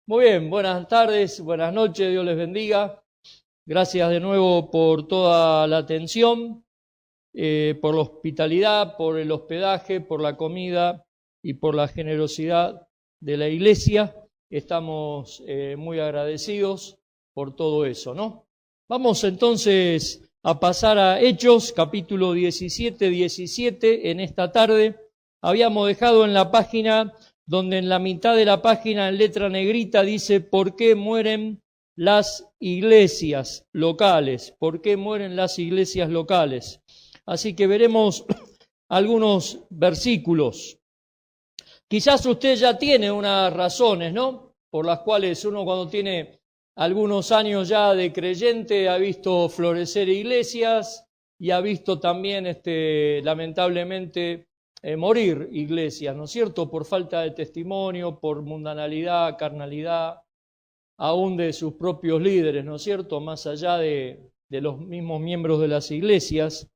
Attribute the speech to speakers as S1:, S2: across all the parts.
S1: Muy bien, buenas tardes, buenas noches, Dios les bendiga. Gracias de nuevo por toda la atención, por la hospitalidad, por el hospedaje, por la comida y por la generosidad de la iglesia. Estamos muy agradecidos por todo eso, ¿no? Vamos entonces a pasar a Hechos, capítulo 17 en esta tarde. Habíamos dejado en la página donde en la mitad de la página en letra negrita dice ¿por qué mueren las iglesias locales? ¿Por qué mueren las iglesias locales? Así que veremos algunos versículos. Quizás usted ya tiene unas razones, ¿no? Por las cuales uno cuando tiene algunos años ya de creyente ha visto florecer iglesias y ha visto también, lamentablemente, morir iglesias, ¿no es cierto? Por falta de testimonio, por mundanalidad, carnalidad, aún de sus propios líderes, ¿no es cierto? Más allá de los mismos miembros de las iglesias.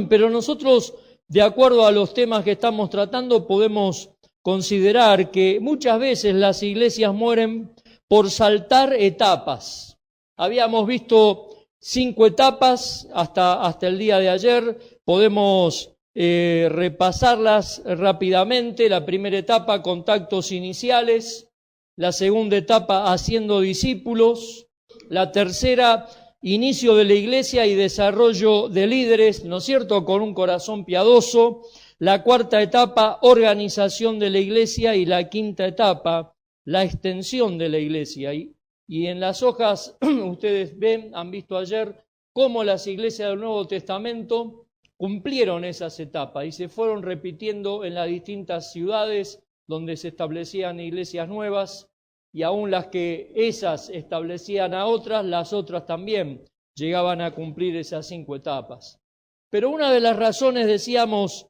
S1: Pero nosotros, de acuerdo a los temas que estamos tratando, podemos considerar que muchas veces las iglesias mueren por saltar etapas. Habíamos visto 5 etapas hasta el día de ayer. Podemos repasarlas rápidamente. La primera etapa, contactos iniciales. La segunda etapa, haciendo discípulos. La tercera, inicio de la iglesia y desarrollo de líderes, ¿no es cierto?, con un corazón piadoso. La cuarta etapa, organización de la iglesia. Y la quinta etapa, la extensión de la iglesia. Y en las hojas ustedes han visto ayer cómo las iglesias del Nuevo Testamento cumplieron esas etapas y se fueron repitiendo en las distintas ciudades donde se establecían iglesias nuevas, y aún las que esas establecían a otras, las otras también llegaban a cumplir esas 5 etapas. Pero una de las razones, decíamos,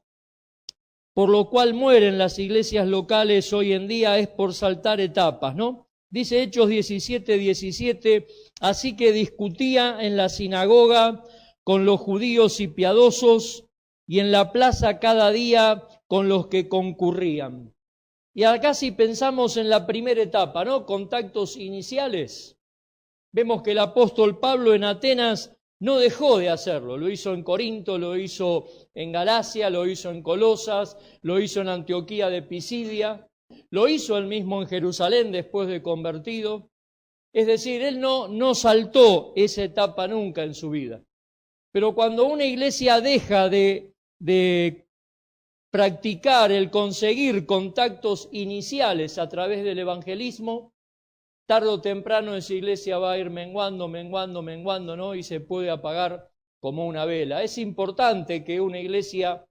S1: por lo cual mueren las iglesias locales hoy en día es por saltar etapas, ¿no? Dice Hechos 17, así que discutía en la sinagoga con los judíos y piadosos, y en la plaza cada día con los que concurrían. Y acá si pensamos en la primera etapa, ¿no? Contactos iniciales. Vemos que el apóstol Pablo en Atenas no dejó de hacerlo. Lo hizo en Corinto, lo hizo en Galacia, lo hizo en Colosas, lo hizo en Antioquía de Pisidia, lo hizo él mismo en Jerusalén después de convertido. Es decir, él no saltó esa etapa nunca en su vida. Pero cuando una iglesia deja de practicar el conseguir contactos iniciales a través del evangelismo, tarde o temprano esa iglesia va a ir menguando, ¿no? Y se puede apagar como una vela. Es importante que una iglesia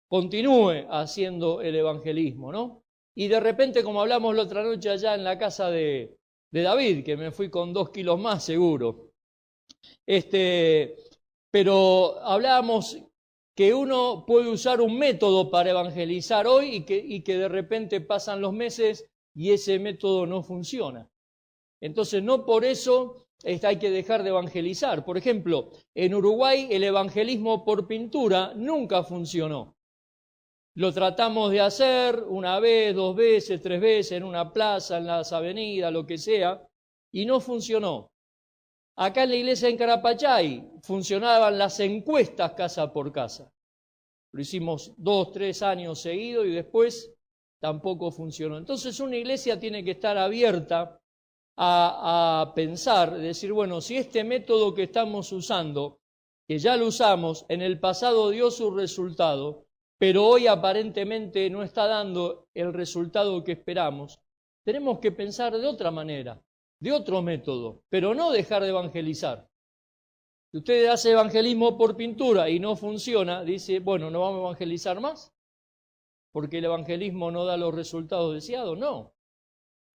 S1: continúe haciendo el evangelismo, ¿no? Y de repente, como hablamos la otra noche allá en la casa de David, que me fui con 2 kilos más seguro, pero hablábamos que uno puede usar un método para evangelizar hoy y que de repente pasan los meses y ese método no funciona. Entonces, no por eso hay que dejar de evangelizar. Por ejemplo, en Uruguay el evangelismo por pintura nunca funcionó. Lo tratamos de hacer 1 vez, 2 veces, 3 veces, en una plaza, en las avenidas, lo que sea, y no funcionó. Acá en la iglesia en Carapachay funcionaban las encuestas casa por casa. Lo hicimos 2, 3 años seguidos y después tampoco funcionó. Entonces una iglesia tiene que estar abierta a pensar, decir, bueno, si este método que estamos usando, que ya lo usamos, en el pasado dio su resultado, pero hoy aparentemente no está dando el resultado que esperamos, tenemos que pensar de otra manera, de otro método, pero no dejar de evangelizar. Si usted hace evangelismo por pintura y no funciona, dice, bueno, ¿no vamos a evangelizar más? Porque el evangelismo no da los resultados deseados, no.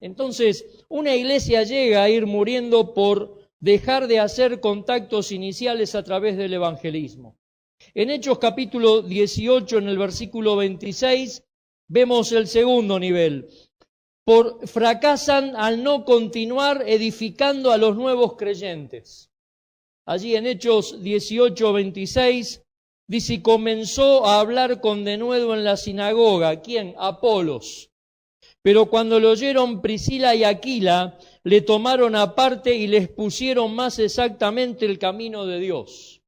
S1: Entonces, una iglesia llega a ir muriendo por dejar de hacer contactos iniciales a través del evangelismo. En Hechos capítulo 18, en el versículo 26, vemos el segundo nivel. Fracasan al no continuar edificando a los nuevos creyentes. Allí en Hechos 18, 26, dice, y comenzó a hablar con denuedo en la sinagoga. ¿Quién? Apolos. Pero cuando lo oyeron Priscila y Aquila, le tomaron aparte y les pusieron más exactamente el camino de Dios.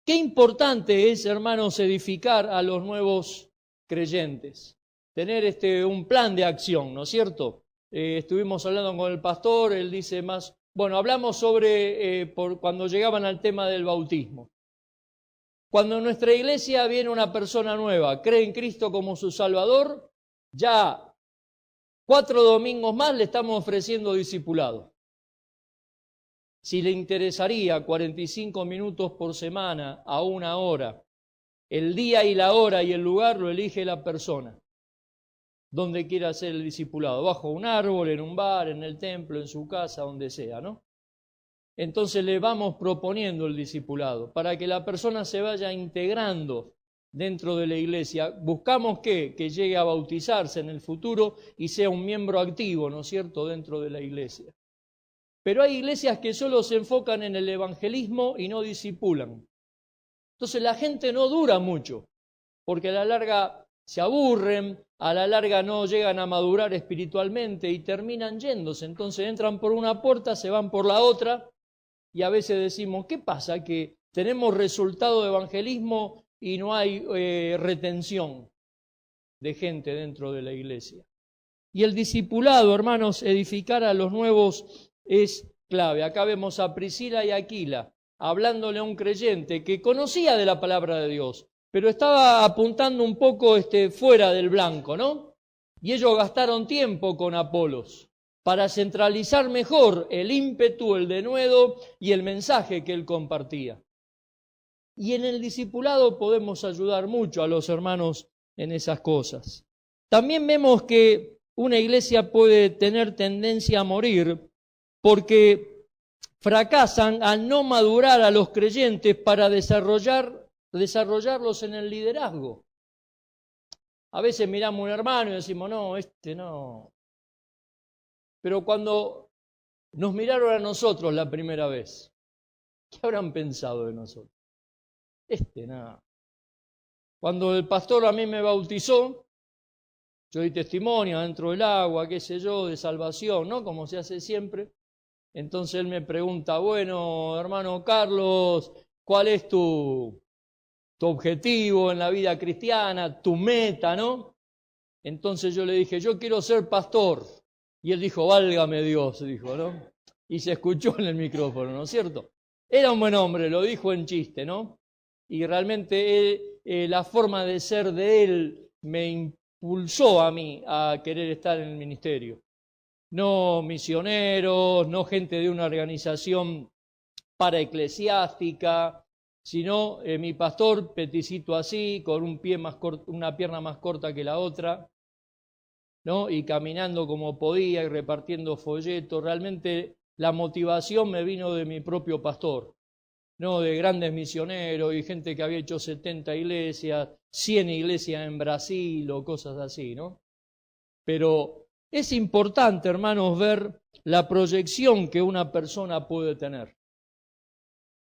S1: Qué importante es, hermanos, edificar a los nuevos creyentes. Tener un plan de acción, ¿no es cierto? Estuvimos hablando con el pastor, él dice más... Bueno, hablamos sobre cuando llegaban al tema del bautismo. Cuando en nuestra iglesia viene una persona nueva, cree en Cristo como su Salvador, ya 4 domingos más le estamos ofreciendo discipulado. Si le interesaría 45 minutos por semana a 1 hora, el día y la hora y el lugar lo elige la persona. Donde quiera hacer el discipulado, bajo un árbol, en un bar, en el templo, en su casa, donde sea, ¿no? Entonces le vamos proponiendo el discipulado para que la persona se vaya integrando dentro de la iglesia. Buscamos que llegue a bautizarse en el futuro y sea un miembro activo, ¿no es cierto?, dentro de la iglesia. Pero hay iglesias que solo se enfocan en el evangelismo y no discipulan. Entonces la gente no dura mucho, porque a la larga se aburren, a la larga no llegan a madurar espiritualmente y terminan yéndose. Entonces entran por una puerta, se van por la otra y a veces decimos, ¿qué pasa? Que tenemos resultado de evangelismo y no hay retención de gente dentro de la iglesia. Y el discipulado, hermanos, edificar a los nuevos es clave. Acá vemos a Priscila y Aquila hablándole a un creyente que conocía de la palabra de Dios, pero estaba apuntando un poco fuera del blanco, ¿no? Y ellos gastaron tiempo con Apolos para centralizar mejor el ímpetu, el denuedo y el mensaje que él compartía. Y en el discipulado podemos ayudar mucho a los hermanos en esas cosas. También vemos que una iglesia puede tener tendencia a morir porque fracasan al no madurar a los creyentes para desarrollarlos en el liderazgo. A veces miramos a un hermano y decimos, no, no. Pero cuando nos miraron a nosotros la primera vez, ¿qué habrán pensado de nosotros? Nada. Cuando el pastor a mí me bautizó, yo di testimonio dentro del agua, qué sé yo, de salvación, ¿no? Como se hace siempre. Entonces él me pregunta, bueno, hermano Carlos, ¿cuál es tu objetivo en la vida cristiana, tu meta, ¿no? Entonces yo le dije, yo quiero ser pastor. Y él dijo, válgame Dios, dijo, ¿no? Y se escuchó en el micrófono, ¿no es cierto? Era un buen hombre, lo dijo en chiste, ¿no? Y realmente la forma de ser de él me impulsó a mí a querer estar en el ministerio. No misioneros, no gente de una organización paraeclesiástica, sino mi pastor, peticito así, con una pierna más corta que la otra, ¿no? Y caminando como podía y repartiendo folletos. Realmente la motivación me vino de mi propio pastor, no de grandes misioneros y gente que había hecho 70 iglesias, 100 iglesias en Brasil o cosas así, ¿no? Pero es importante, hermanos, ver la proyección que una persona puede tener,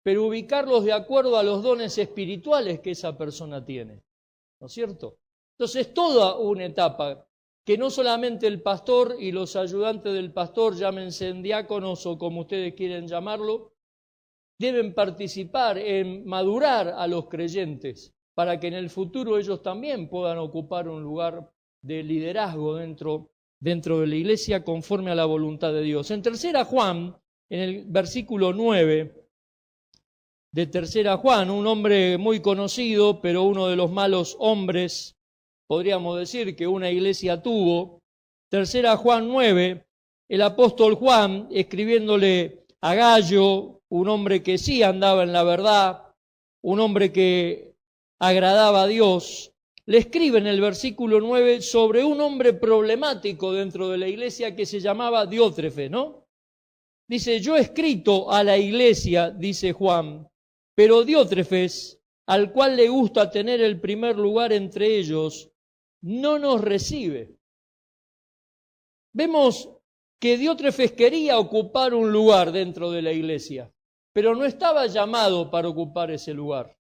S1: pero ubicarlos de acuerdo a los dones espirituales que esa persona tiene, ¿no es cierto? Entonces, toda una etapa que no solamente el pastor y los ayudantes del pastor, llámense diáconos o como ustedes quieren llamarlo, deben participar en madurar a los creyentes para que en el futuro ellos también puedan ocupar un lugar de liderazgo dentro de la iglesia conforme a la voluntad de Dios. En 3 Juan, en el versículo 9 de 3 Juan, un hombre muy conocido, pero uno de los malos hombres, podríamos decir, que una iglesia tuvo, 3 Juan 9, el apóstol Juan, escribiéndole a Gallo, un hombre que sí andaba en la verdad, un hombre que agradaba a Dios, le escribe en el versículo 9 sobre un hombre problemático dentro de la iglesia que se llamaba Diótrefes, ¿no? Dice, yo he escrito a la iglesia, dice Juan, pero Diótrefes, al cual le gusta tener el primer lugar entre ellos, no nos recibe. Vemos que Diótrefes quería ocupar un lugar dentro de la iglesia, pero no estaba llamado para ocupar ese lugar.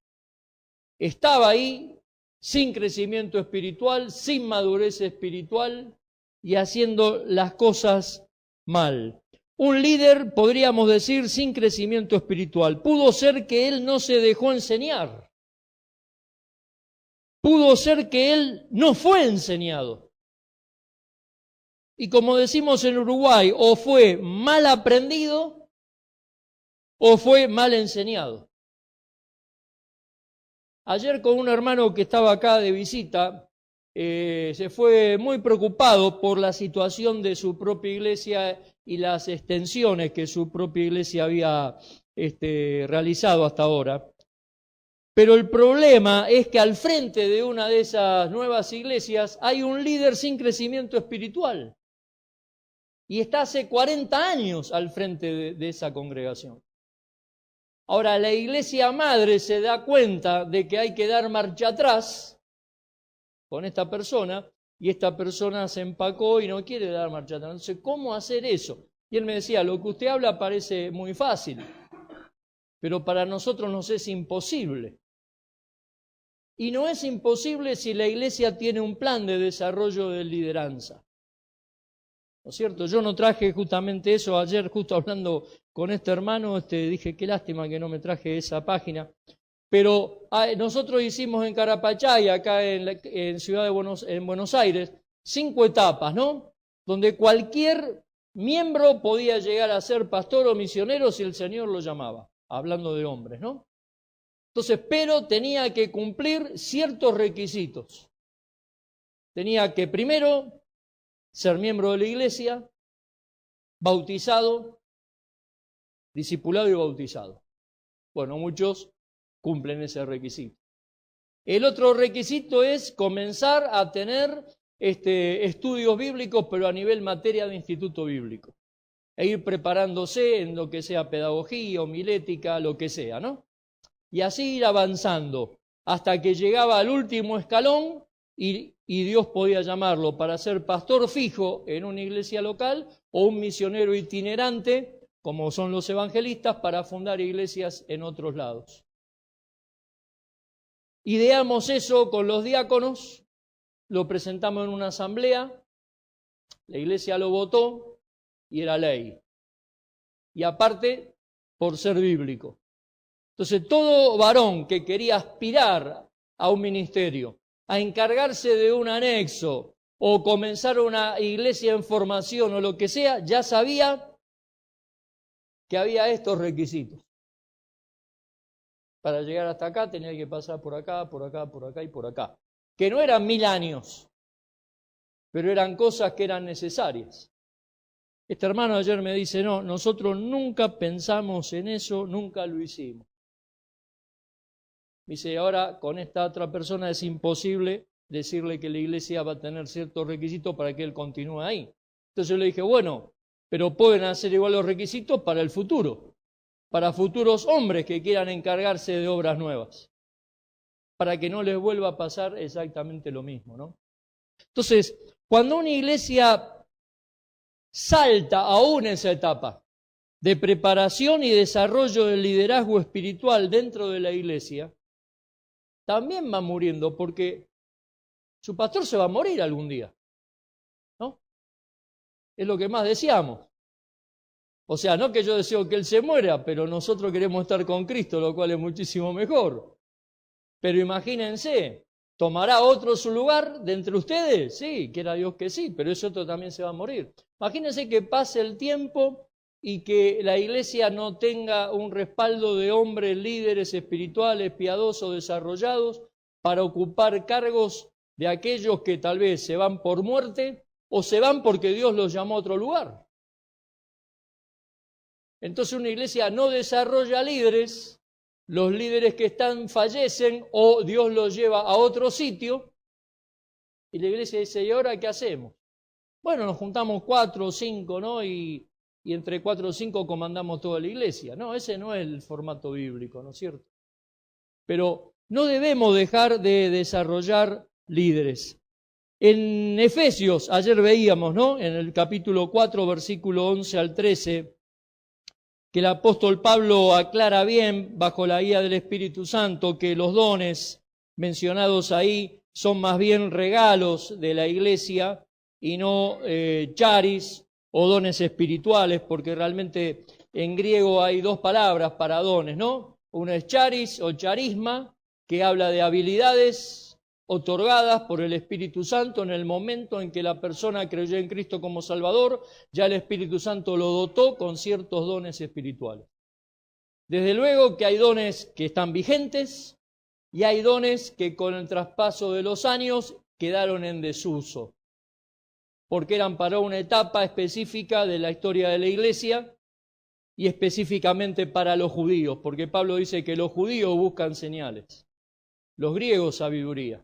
S1: Estaba ahí sin crecimiento espiritual, sin madurez espiritual, y haciendo las cosas mal. Un líder, podríamos decir, sin crecimiento espiritual. Pudo ser que él no se dejó enseñar. Pudo ser que él no fue enseñado. Y como decimos en Uruguay, o fue mal aprendido o fue mal enseñado. Ayer con un hermano que estaba acá de visita, se fue muy preocupado por la situación de su propia iglesia y las extensiones que su propia iglesia había realizado hasta ahora. Pero el problema es que al frente de una de esas nuevas iglesias hay un líder sin crecimiento espiritual. Y está hace 40 años al frente de esa congregación. Ahora, la iglesia madre se da cuenta de que hay que dar marcha atrás con esta persona, y esta persona se empacó y no quiere dar marcha atrás. Entonces, ¿cómo hacer eso? Y él me decía, lo que usted habla parece muy fácil, pero para nosotros nos es imposible. Y no es imposible si la iglesia tiene un plan de desarrollo de lideranza. ¿No es cierto? Yo no traje justamente eso. Ayer, justo hablando con este hermano, dije, qué lástima que no me traje esa página. Pero nosotros hicimos en Carapachay, acá en Ciudad de Buenos Aires, 5 etapas, ¿no? Donde cualquier miembro podía llegar a ser pastor o misionero si el Señor lo llamaba, hablando de hombres, ¿no? Entonces, pero tenía que cumplir ciertos requisitos. Tenía que primero ser miembro de la iglesia, bautizado, discipulado y bautizado. Bueno, muchos cumplen ese requisito. El otro requisito es comenzar a tener estudios bíblicos, pero a nivel materia de instituto bíblico. E ir preparándose en lo que sea pedagogía, homilética, lo que sea, ¿no? Y así ir avanzando hasta que llegaba al último escalón y Dios podía llamarlo para ser pastor fijo en una iglesia local o un misionero itinerante, como son los evangelistas, para fundar iglesias en otros lados. Ideamos eso con los diáconos, lo presentamos en una asamblea, la iglesia lo votó y era ley. Y aparte, por ser bíblico. Entonces, todo varón que quería aspirar a un ministerio, a encargarse de un anexo o comenzar una iglesia en formación o lo que sea, ya sabía que había estos requisitos. Para llegar hasta acá tenía que pasar por acá, por acá, por acá y por acá. Que no eran 1000 años, pero eran cosas que eran necesarias. Este hermano ayer me dice, no, nosotros nunca pensamos en eso, nunca lo hicimos. Me dice, ahora con esta otra persona es imposible decirle que la iglesia va a tener ciertos requisitos para que él continúe ahí. Entonces yo le dije, bueno, pero pueden hacer igual los requisitos para el futuro, para futuros hombres que quieran encargarse de obras nuevas, para que no les vuelva a pasar exactamente lo mismo, ¿no? Entonces, cuando una iglesia salta aún esa etapa de preparación y desarrollo del liderazgo espiritual dentro de la iglesia, también va muriendo porque su pastor se va a morir algún día, ¿no? Es lo que más deseamos. O sea, no que yo deseo que él se muera, pero nosotros queremos estar con Cristo, lo cual es muchísimo mejor. Pero imagínense, ¿tomará otro su lugar de entre ustedes? Sí, quiera Dios que sí, pero ese otro también se va a morir. Imagínense que pase el tiempo y que la iglesia no tenga un respaldo de hombres, líderes espirituales, piadosos, desarrollados, para ocupar cargos de aquellos que tal vez se van por muerte o se van porque Dios los llamó a otro lugar. Entonces una iglesia no desarrolla líderes, los líderes que están fallecen o Dios los lleva a otro sitio y la iglesia dice, ¿y ahora qué hacemos? Bueno, nos juntamos 4 o 5, ¿no? Y entre 4 o 5 comandamos toda la iglesia. No, ese no es el formato bíblico, ¿no es cierto? Pero no debemos dejar de desarrollar líderes. En Efesios, ayer veíamos, ¿no? En el capítulo 4, versículo 11 al 13, que el apóstol Pablo aclara bien, bajo la guía del Espíritu Santo, que los dones mencionados ahí son más bien regalos de la iglesia y no charis o dones espirituales, porque realmente en griego hay dos palabras para dones, ¿no? Una es charis o charisma, que habla de habilidades otorgadas por el Espíritu Santo en el momento en que la persona creyó en Cristo como Salvador, ya el Espíritu Santo lo dotó con ciertos dones espirituales. Desde luego que hay dones que están vigentes y hay dones que con el traspaso de los años quedaron en desuso, porque eran para una etapa específica de la historia de la Iglesia y específicamente para los judíos, porque Pablo dice que los judíos buscan señales, los griegos sabiduría.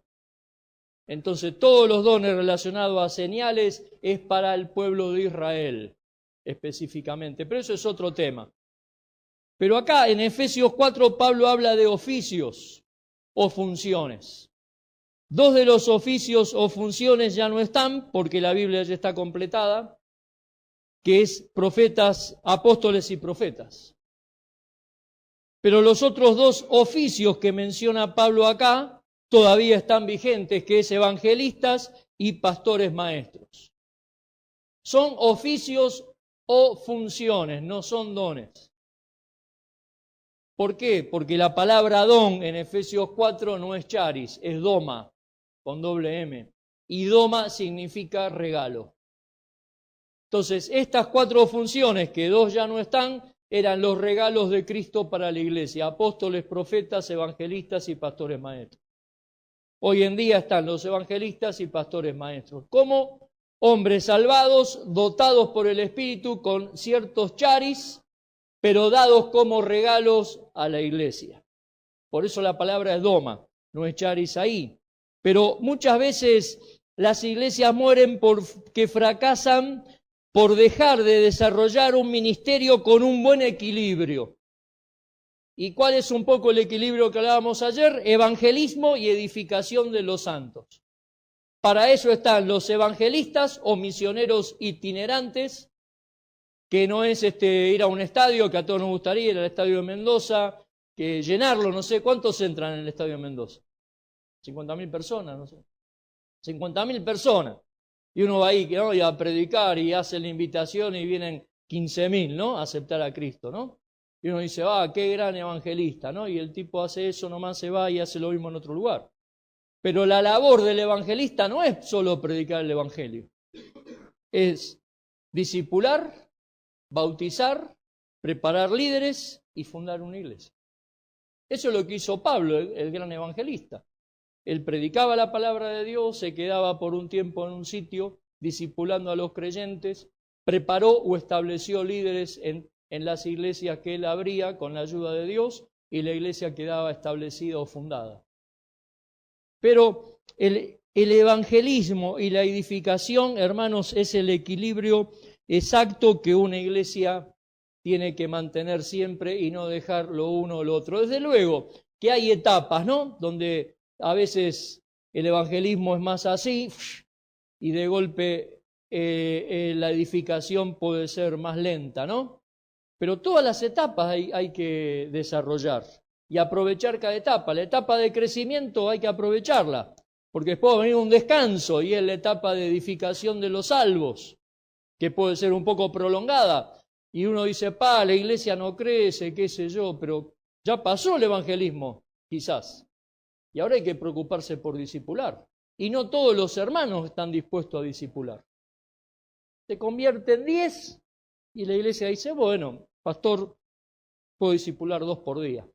S1: Entonces todos los dones relacionados a señales es para el pueblo de Israel específicamente, pero eso es otro tema. Pero acá en Efesios 4 Pablo habla de oficios o funciones. Dos de los oficios o funciones ya no están porque la Biblia ya está completada, que es profetas, apóstoles y profetas. Pero los otros dos oficios que menciona Pablo acá todavía están vigentes, que es evangelistas y pastores maestros. Son oficios o funciones, no son dones. ¿Por qué? Porque la palabra don en Efesios 4 no es charis, es doma, con doble M. Y doma significa regalo. Entonces, estas cuatro funciones, que dos ya no están, eran los regalos de Cristo para la iglesia: apóstoles, profetas, evangelistas y pastores maestros. Hoy en día están los evangelistas y pastores maestros como hombres salvados, dotados por el Espíritu con ciertos charis, pero dados como regalos a la iglesia. Por eso la palabra es doma, no es charis ahí. Pero muchas veces las iglesias mueren porque fracasan por dejar de desarrollar un ministerio con un buen equilibrio. ¿Y cuál es un poco el equilibrio que hablábamos ayer? Evangelismo y edificación de los santos. Para eso están los evangelistas o misioneros itinerantes, que no es ir a un estadio, que a todos nos gustaría ir al estadio de Mendoza, que llenarlo, no sé, ¿cuántos entran en el estadio de Mendoza? 50.000 personas, no sé. 50.000 personas. Y uno va ahí, ¿no?, y a predicar y hace la invitación y vienen 15.000, ¿no?, a aceptar a Cristo, ¿no? Y uno dice, qué gran evangelista, ¿no? Y el tipo hace eso, nomás se va y hace lo mismo en otro lugar. Pero la labor del evangelista no es solo predicar el evangelio. Es discipular, bautizar, preparar líderes y fundar una iglesia. Eso es lo que hizo Pablo, el gran evangelista. Él predicaba la palabra de Dios, se quedaba por un tiempo en un sitio discipulando a los creyentes, preparó o estableció líderes en las iglesias que él abría con la ayuda de Dios, y la iglesia quedaba establecida o fundada. Pero el evangelismo y la edificación, hermanos, es el equilibrio exacto que una iglesia tiene que mantener siempre y no dejar lo uno o lo otro. Desde luego que hay etapas, ¿no?, donde a veces el evangelismo es más así y de golpe la edificación puede ser más lenta, ¿no? Pero todas las etapas hay que desarrollar y aprovechar cada etapa. La etapa de crecimiento hay que aprovecharla, porque después va a venir un descanso y es la etapa de edificación de los salvos, que puede ser un poco prolongada. Y uno dice, la iglesia no crece, qué sé yo, pero ya pasó el evangelismo, quizás. Y ahora hay que preocuparse por discipular. Y no todos los hermanos están dispuestos a discipular. Se convierten 10 y la iglesia dice, bueno, pastor, puedo discipular 2 por día.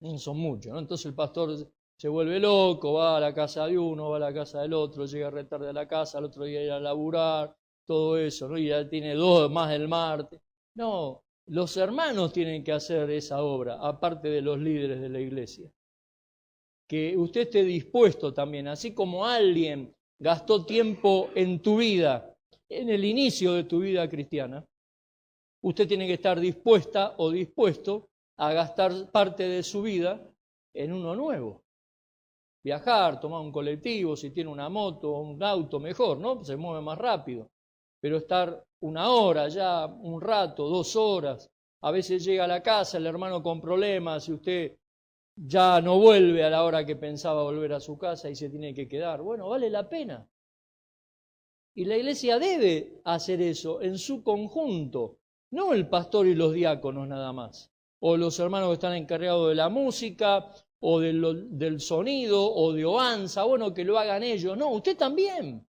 S1: No son muchos, ¿no? Entonces el pastor se vuelve loco, va a la casa de uno, va a la casa del otro, llega re tarde a la casa, al otro día ir a laburar, todo eso, ¿no? Y ya tiene 2 más el martes. No, los hermanos tienen que hacer esa obra, aparte de los líderes de la iglesia. Que usted esté dispuesto también, así como alguien gastó tiempo en tu vida, en el inicio de tu vida cristiana, usted tiene que estar dispuesta o dispuesto a gastar parte de su vida en uno nuevo. Viajar, tomar un colectivo, si tiene una moto o un auto, mejor, ¿no? Se mueve más rápido. Pero estar 1 hora ya, un rato, 2 horas, a veces llega a la casa el hermano con problemas y usted ya no vuelve a la hora que pensaba volver a su casa y se tiene que quedar. Bueno, vale la pena. Y la iglesia debe hacer eso en su conjunto, no el pastor y los diáconos nada más, o los hermanos que están encargados de la música, o del sonido, o de oanza, bueno, que lo hagan ellos. No, usted también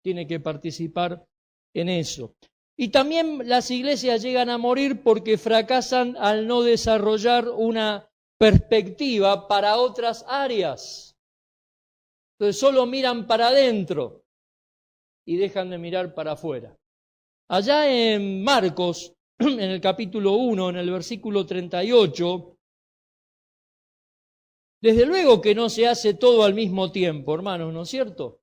S1: tiene que participar en eso. Y también las iglesias llegan a morir porque fracasan al no desarrollar una perspectiva para otras áreas. Entonces solo miran para adentro y dejan de mirar para afuera. Allá en Marcos, en el capítulo 1, en el versículo 38, desde luego que no se hace todo al mismo tiempo, hermanos, ¿no es cierto?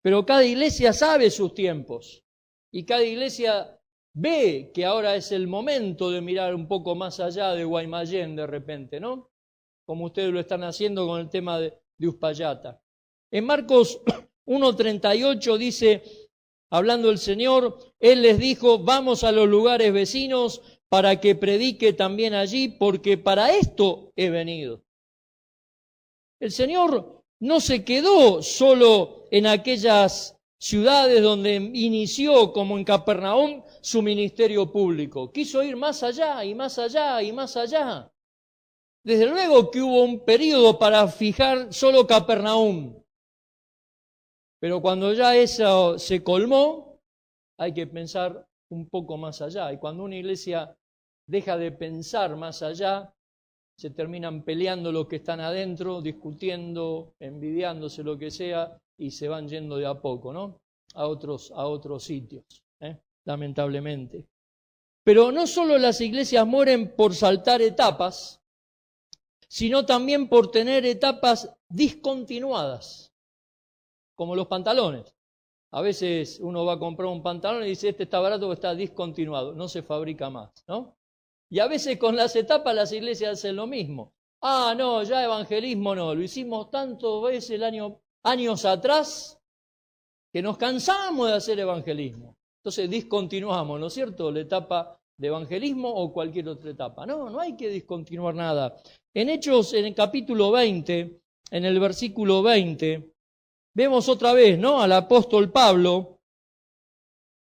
S1: Pero cada iglesia sabe sus tiempos y cada iglesia ve que ahora es el momento de mirar un poco más allá de Guaymallén de repente, ¿no? Como ustedes lo están haciendo con el tema de Uspallata. En Marcos 1:38 dice, hablando el Señor, Él les dijo, vamos a los lugares vecinos para que predique también allí, porque para esto he venido. El Señor no se quedó solo en aquellas ciudades donde inició, como en Capernaum, su ministerio público. Quiso ir más allá y más allá y más allá. Desde luego que hubo un periodo para fijar solo Capernaum. Pero cuando ya eso se colmó, hay que pensar un poco más allá. Y cuando una iglesia deja de pensar más allá, se terminan peleando los que están adentro, discutiendo, envidiándose, lo que sea, y se van yendo de a poco, ¿no? A otros sitios, lamentablemente. Pero no solo las iglesias mueren por saltar etapas, sino también por tener etapas discontinuadas, como los pantalones. A veces uno va a comprar un pantalón y dice, este está barato o está discontinuado, no se fabrica más, ¿no? Y a veces con las etapas las iglesias hacen lo mismo. Ah, no, ya evangelismo no, lo hicimos tantas veces años atrás que nos cansamos de hacer evangelismo. Entonces discontinuamos, ¿no es cierto?, la etapa de evangelismo o cualquier otra etapa. No, no hay que discontinuar nada. En Hechos, en el capítulo 20, en el versículo 20, vemos otra vez, ¿no?, al apóstol Pablo.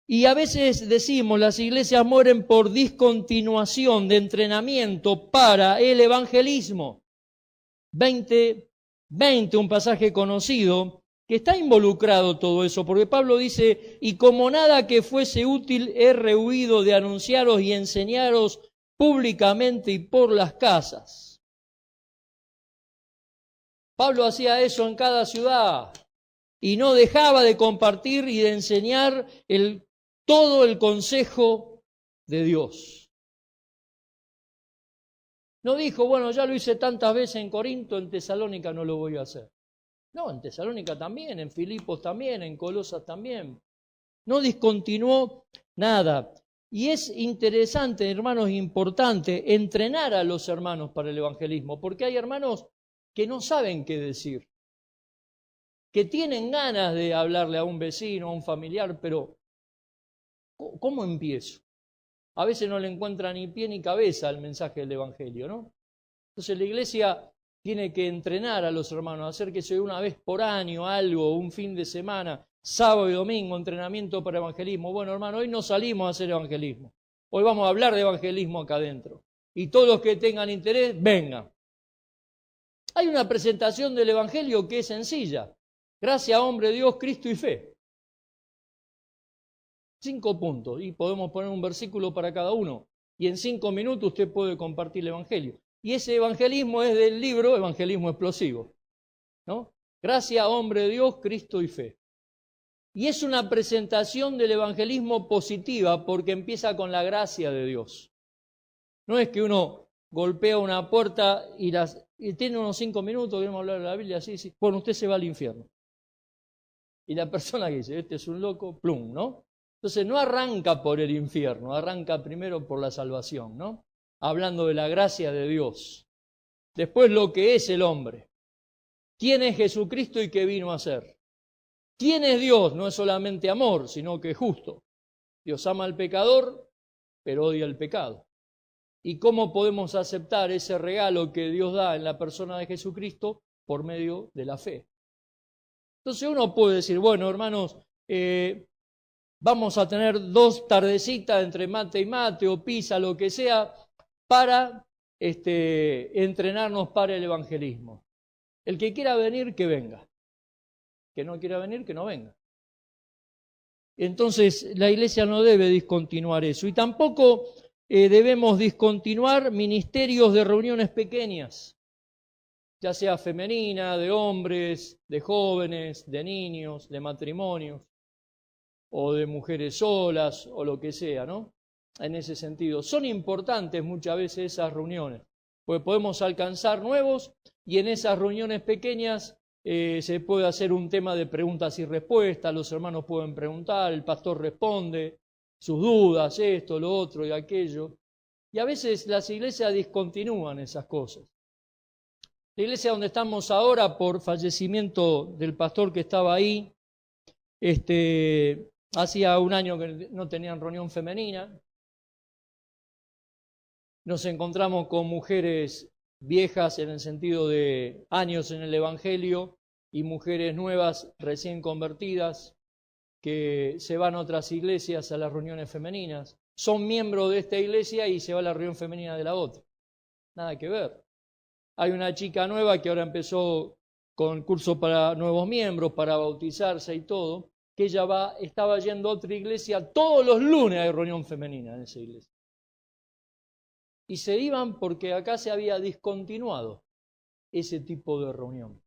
S1: Y a veces decimos, las iglesias mueren por discontinuación de entrenamiento para el evangelismo. 20, un pasaje conocido, que está involucrado todo eso, porque Pablo dice, y como nada que fuese útil he rehuido de anunciaros y enseñaros públicamente y por las casas. Pablo hacía eso en cada ciudad y no dejaba de compartir y de enseñar todo el consejo de Dios. No dijo, bueno, ya lo hice tantas veces en Corinto, en Tesalónica no lo voy a hacer. No, en Tesalónica también, en Filipos también, en Colosas también. No discontinuó nada. Y es interesante, hermanos, importante entrenar a los hermanos para el evangelismo, porque hay hermanos que no saben qué decir, que tienen ganas de hablarle a un vecino, a un familiar, pero ¿cómo empiezo? A veces no le encuentra ni pie ni cabeza al mensaje del evangelio, ¿no? Entonces la iglesia tiene que entrenar a los hermanos, hacer que sea una vez por año algo, un fin de semana, sábado y domingo, entrenamiento para evangelismo. Bueno, hermano, hoy no salimos a hacer evangelismo. Hoy vamos a hablar de evangelismo acá adentro. Y todos los que tengan interés, vengan. Hay una presentación del evangelio que es sencilla. Gracia, hombre, Dios, Cristo y fe. 5 puntos, y podemos poner un versículo para cada uno. Y en 5 minutos usted puede compartir el evangelio. Y ese evangelismo es del libro Evangelismo Explosivo, ¿no? Gracia, hombre, Dios, Cristo y fe. Y es una presentación del evangelismo positiva porque empieza con la gracia de Dios. No es que uno golpea una puerta y tiene unos 5 minutos, queremos hablar de la Biblia, sí, bueno, usted se va al infierno. Y la persona que dice, este es un loco, plum, ¿no? Entonces no arranca por el infierno, arranca primero por la salvación, ¿no? Hablando de la gracia de Dios. Después lo que es el hombre. ¿Quién es Jesucristo y qué vino a hacer? ¿Quién es Dios? No es solamente amor, sino que es justo. Dios ama al pecador, pero odia el pecado. ¿Y cómo podemos aceptar ese regalo que Dios da en la persona de Jesucristo? Por medio de la fe. Entonces uno puede decir, bueno, hermanos, vamos a tener 2 tardecitas entre mate y mate, o pizza, lo que sea, para entrenarnos para el evangelismo. El que quiera venir, que venga. Que no quiera venir, que no venga. Entonces, la iglesia no debe discontinuar eso. Y tampoco debemos discontinuar ministerios de reuniones pequeñas, ya sea femenina, de hombres, de jóvenes, de niños, de matrimonios, o de mujeres solas, o lo que sea, ¿no? En ese sentido. Son importantes muchas veces esas reuniones, porque podemos alcanzar nuevos, y en esas reuniones pequeñas se puede hacer un tema de preguntas y respuestas, los hermanos pueden preguntar, el pastor responde sus dudas, esto, lo otro y aquello. Y a veces las iglesias discontinúan esas cosas. La iglesia donde estamos ahora, por fallecimiento del pastor que estaba ahí, hacía un año que no tenían reunión femenina. Nos encontramos con mujeres viejas en el sentido de años en el Evangelio y mujeres nuevas recién convertidas que se van a otras iglesias a las reuniones femeninas. Son miembros de esta iglesia y se va a la reunión femenina de la otra. Nada que ver. Hay una chica nueva que ahora empezó con curso para nuevos miembros, para bautizarse y todo, que ella estaba yendo a otra iglesia, todos los lunes hay reunión femenina en esa iglesia. Y se iban porque acá se había discontinuado ese tipo de reunión.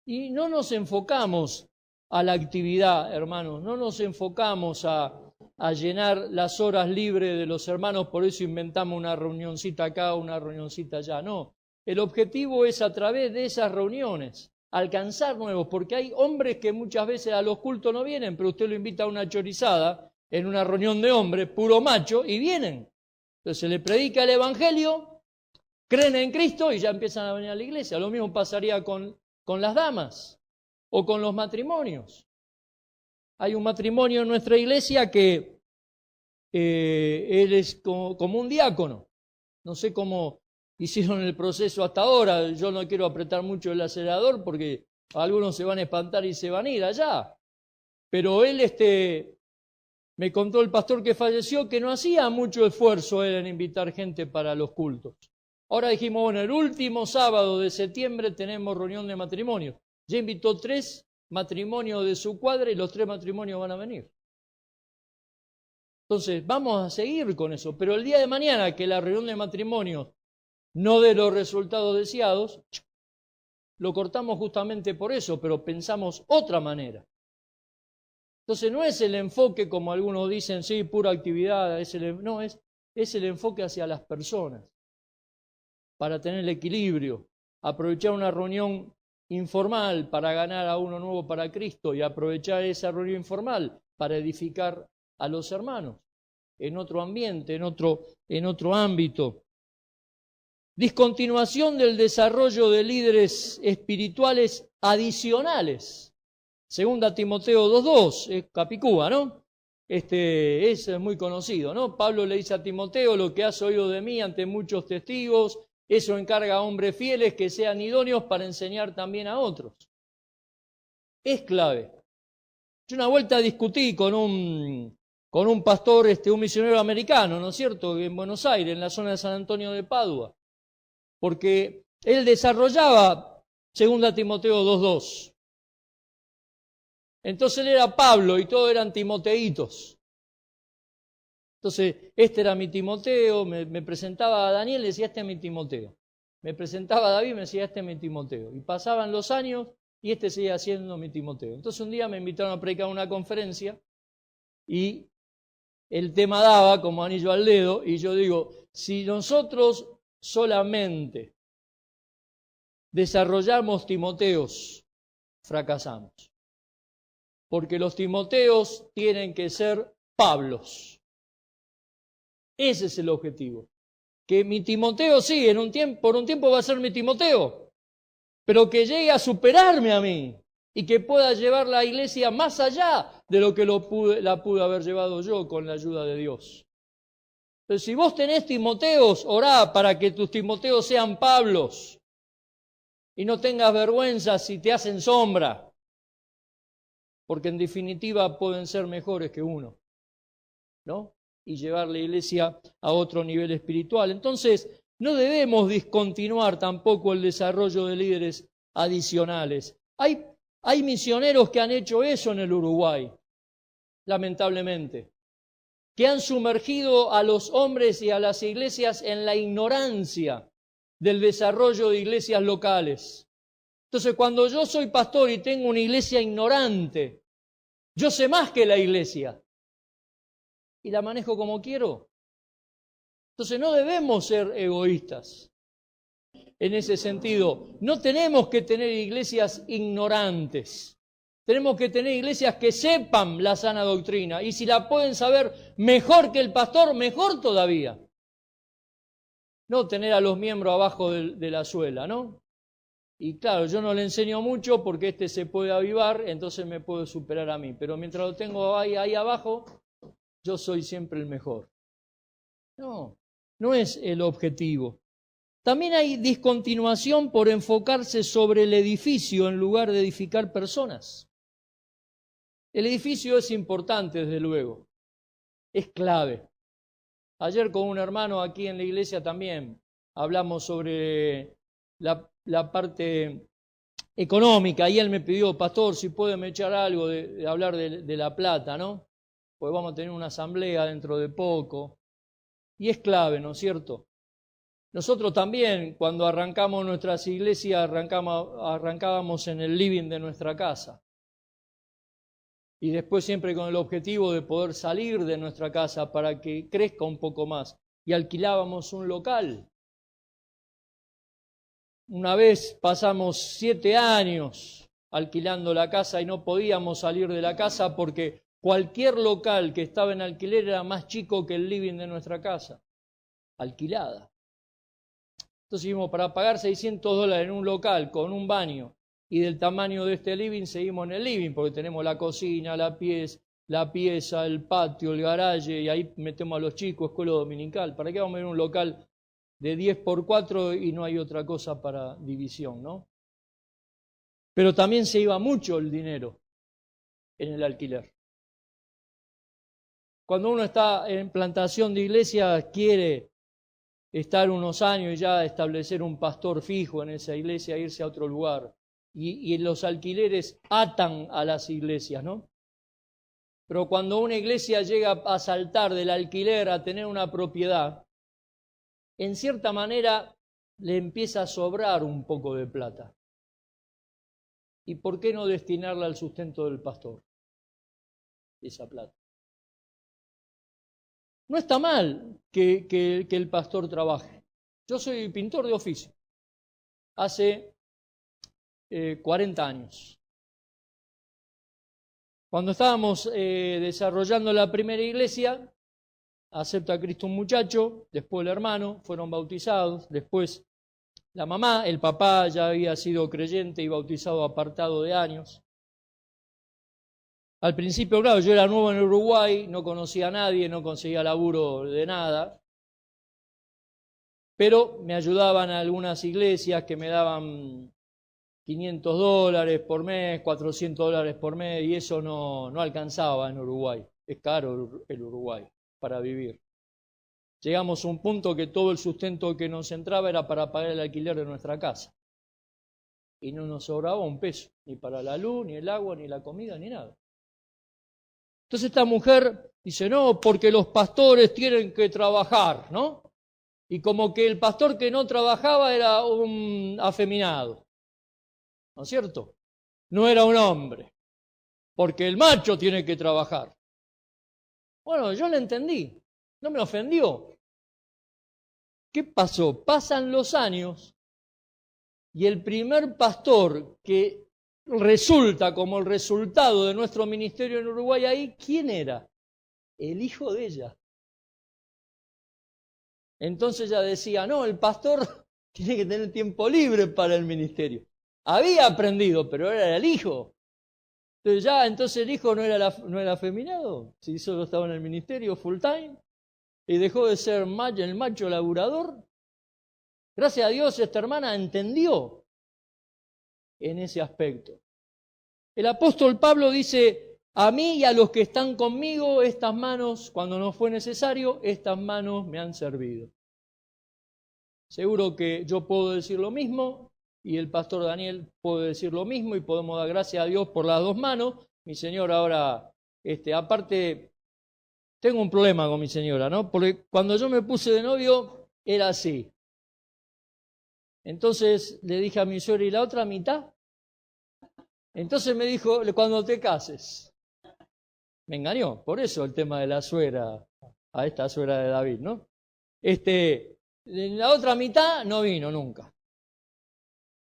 S1: Y no nos enfocamos a la actividad, hermanos, no nos enfocamos a llenar las horas libres de los hermanos, por eso inventamos una reunioncita acá, una reunioncita allá, no. El objetivo es a través de esas reuniones alcanzar nuevos, porque hay hombres que muchas veces a los cultos no vienen, pero usted lo invita a una chorizada en una reunión de hombres, puro macho, y vienen. Entonces se le predica el evangelio, creen en Cristo y ya empiezan a venir a la iglesia. Lo mismo pasaría con las damas o con los matrimonios. Hay un matrimonio en nuestra iglesia que él es como un diácono. No sé cómo hicieron el proceso hasta ahora. Yo no quiero apretar mucho el acelerador porque algunos se van a espantar y se van a ir allá. Pero él me contó el pastor que falleció que no hacía mucho esfuerzo él en invitar gente para los cultos. Ahora dijimos, bueno, el último sábado de septiembre tenemos reunión de matrimonios. Ya invitó 3 matrimonios de su cuadra y los 3 matrimonios van a venir. Entonces, vamos a seguir con eso. Pero el día de mañana que la reunión de matrimonios no dé los resultados deseados, lo cortamos justamente por eso, pero pensamos otra manera. Entonces no es el enfoque como algunos dicen, sí, pura actividad, es el enfoque hacia las personas, para tener el equilibrio, aprovechar una reunión informal para ganar a uno nuevo para Cristo y aprovechar esa reunión informal para edificar a los hermanos en otro ambiente, en otro ámbito. Discontinuación del desarrollo de líderes espirituales adicionales. 2 Timoteo 2:2, es Capicúa, ¿no? Es muy conocido, ¿no? Pablo le dice a Timoteo, lo que has oído de mí ante muchos testigos, eso encarga a hombres fieles que sean idóneos para enseñar también a otros. Es clave. Yo una vuelta discutí con un pastor, un misionero americano, ¿no es cierto?, en Buenos Aires, en la zona de San Antonio de Padua, porque él desarrollaba 2 Timoteo 2:2. Entonces él era Pablo y todos eran timoteitos. Entonces, este era mi Timoteo, me presentaba a Daniel y decía, este es mi Timoteo. Me presentaba a David y me decía, este es mi Timoteo. Y pasaban los años y este seguía siendo mi Timoteo. Entonces un día me invitaron a predicar una conferencia y el tema daba como anillo al dedo y yo digo, si nosotros solamente desarrollamos Timoteos, fracasamos. Porque los Timoteos tienen que ser Pablos. Ese es el objetivo. Que mi Timoteo sí, por un tiempo va a ser mi Timoteo, pero que llegue a superarme a mí y que pueda llevar la iglesia más allá de lo que la pude haber llevado yo con la ayuda de Dios. Entonces, si vos tenés Timoteos, orá para que tus Timoteos sean Pablos y no tengas vergüenza si te hacen sombra. porque en definitiva pueden ser mejores que uno, ¿no? Y llevar la iglesia a otro nivel espiritual. Entonces, no debemos discontinuar tampoco el desarrollo de líderes adicionales. Hay misioneros que han hecho eso en el Uruguay, lamentablemente, que han sumergido a los hombres y a las iglesias en la ignorancia del desarrollo de iglesias locales. Entonces, cuando yo soy pastor y tengo una iglesia ignorante, yo sé más que la iglesia y la manejo como quiero. Entonces, no debemos ser egoístas en ese sentido. No tenemos que tener iglesias ignorantes. Tenemos que tener iglesias que sepan la sana doctrina. Y si la pueden saber mejor que el pastor, mejor todavía. No tener a los miembros abajo de la suela, ¿no? Y claro, yo no le enseño mucho porque este se puede avivar, entonces me puede superar a mí. Pero mientras lo tengo ahí abajo, yo soy siempre el mejor. No, no es el objetivo. También hay discontinuación por enfocarse sobre el edificio en lugar de edificar personas. El edificio es importante, desde luego. Es clave. Ayer con un hermano aquí en la iglesia también hablamos sobre la parte económica y él me pidió, pastor, si puede me echar algo de hablar de la plata, ¿no? Pues vamos a tener una asamblea dentro de poco. Y es clave, ¿no es cierto? Nosotros también, cuando arrancamos nuestras iglesias, arrancábamos en el living de nuestra casa. Y después siempre con el objetivo de poder salir de nuestra casa para que crezca un poco más. Y alquilábamos un local. Una vez pasamos 7 años alquilando la casa y no podíamos salir de la casa porque cualquier local que estaba en alquiler era más chico que el living de nuestra casa, alquilada. Entonces dijimos, para pagar $600 en un local con un baño y del tamaño de este living, seguimos en el living porque tenemos la cocina, la pieza, el patio, el garaje y ahí metemos a los chicos, escuela dominical. ¿Para qué vamos a ver un local de 10x4 y no hay otra cosa para división, ¿no? Pero también se iba mucho el dinero en el alquiler. Cuando uno está en plantación de iglesia, quiere estar unos años y ya establecer un pastor fijo en esa iglesia, irse a otro lugar. Y los alquileres atan a las iglesias, ¿no? Pero cuando una iglesia llega a saltar del alquiler a tener una propiedad, en cierta manera le empieza a sobrar un poco de plata. ¿Y por qué no destinarla al sustento del pastor? Esa plata. No está mal que el pastor trabaje. Yo soy pintor de oficio. Hace 40 años. Cuando estábamos desarrollando la primera iglesia, acepta a Cristo un muchacho, después el hermano, fueron bautizados, después la mamá, el papá ya había sido creyente y bautizado apartado de años. Al principio, claro, yo era nuevo en Uruguay, no conocía a nadie, no conseguía laburo de nada, pero me ayudaban algunas iglesias que me daban $500 por mes, $400 por mes, y eso no alcanzaba en Uruguay. Es caro el Uruguay para vivir. Llegamos a un punto que todo el sustento que nos entraba era para pagar el alquiler de nuestra casa. Y no nos sobraba un peso, ni para la luz, ni el agua, ni la comida, ni nada. Entonces esta mujer dice, no, porque los pastores tienen que trabajar, ¿no? Y como que el pastor que no trabajaba era un afeminado, ¿no es cierto? No era un hombre, porque el macho tiene que trabajar. Bueno, yo le entendí, no me ofendió. ¿Qué pasó? Pasan los años y el primer pastor que resulta como el resultado de nuestro ministerio en Uruguay ahí, ¿quién era? El hijo de ella. Entonces ella decía, no, el pastor tiene que tener tiempo libre para el ministerio. Había aprendido, pero era el hijo. Entonces el hijo no era afeminado, si solo estaba en el ministerio full time, y dejó de ser el macho laburador. Gracias a Dios esta hermana entendió en ese aspecto. El apóstol Pablo dice, A mí y a los que están conmigo, estas manos, cuando no fue necesario, estas manos me han servido. Seguro que yo puedo decir lo mismo y el pastor Daniel puede decir lo mismo y podemos dar gracias a Dios por las dos manos. Mi señora ahora, aparte, tengo un problema con mi señora, ¿no? Porque cuando yo me puse de novio era así. Entonces le dije a mi suegra, ¿y la otra mitad? Entonces me dijo, cuando te cases. Me engañó, por eso el tema de la suegra, a esta suegra de David, ¿no? La otra mitad no vino nunca.